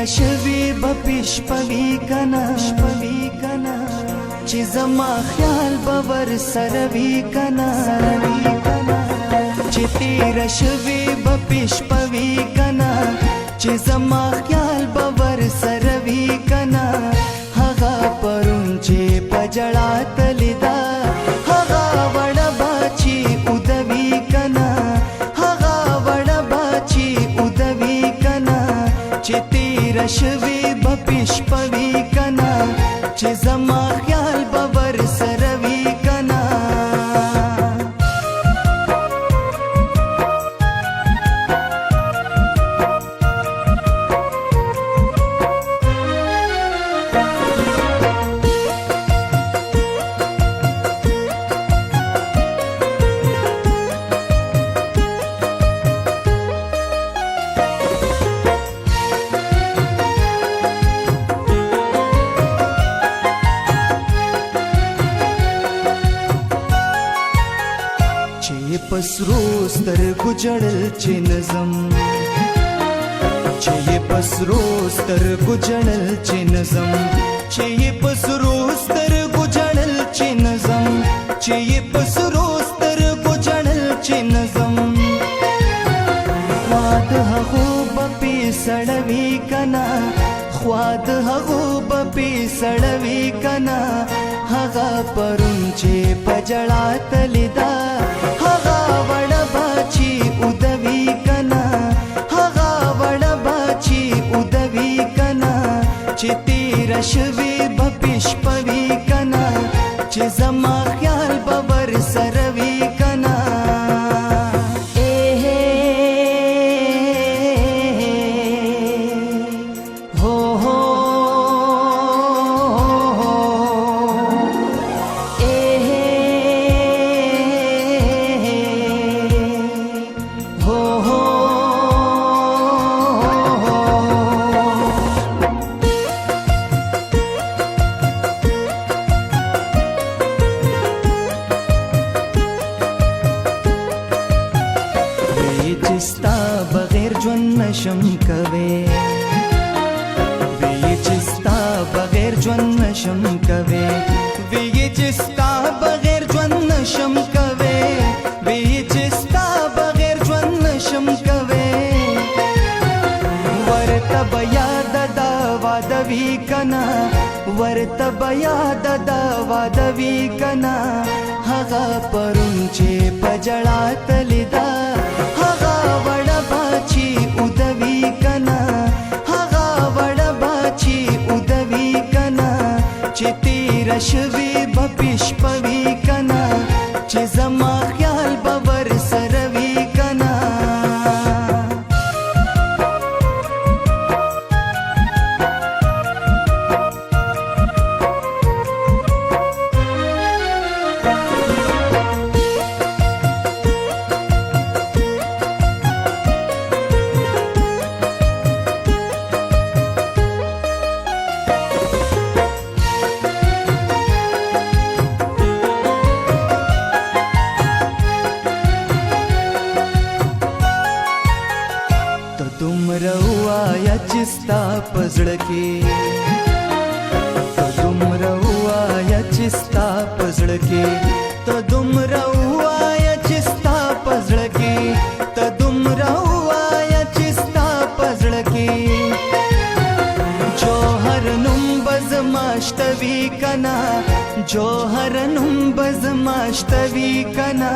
شوی بپیش پوی کنا چی زما خیال باور سروی کنا چی تیر شوی بپیش پوی کنا چی زما خیال باور سروی کنا هغه پرون چی پجړا تلیدا هغه وړ باچی ودوی کنا هغه وړ باچی ودوی کنا چی شوی بپیش پوی کنا چی زما خیال باور سروی کنا پسرو سترګو جړل چې نظم چې پسرو سترګو جړل چې نظم چې پسرو سترګو جړل چې نظم چې پسرو سترګو جړل چې نظم خواد هغو بپی سړوي کنا خواد هغو بپی سړوي کنا هغه پرون چې پجړا تلیدا چی تیر شوی بپیش پوی کنا چی زما خیال باور سروی کنا چستا بغیر ژوند نشم کوي وی چستا بغیر ژوند نشم کوي وی چستا بغیر ژوند نشم کوي وی چستا بغیر ژوند نشم کوي ورته بیا د وادوي کنا ورته بیا د وادوي کنا هغه پرون چې پجړا تلیدا شوی بپیش پوی کنا چی زما خیال باور سروی کنا روایا چستا پزړه کې ته دومره وایا چستا پزړه کې ته دومره وایا چستا پزړه کې ته دومره وایا چستا پزړه کې جوهر نوم بزماشتوي کنا جوهر نوم بزماشتوي کنا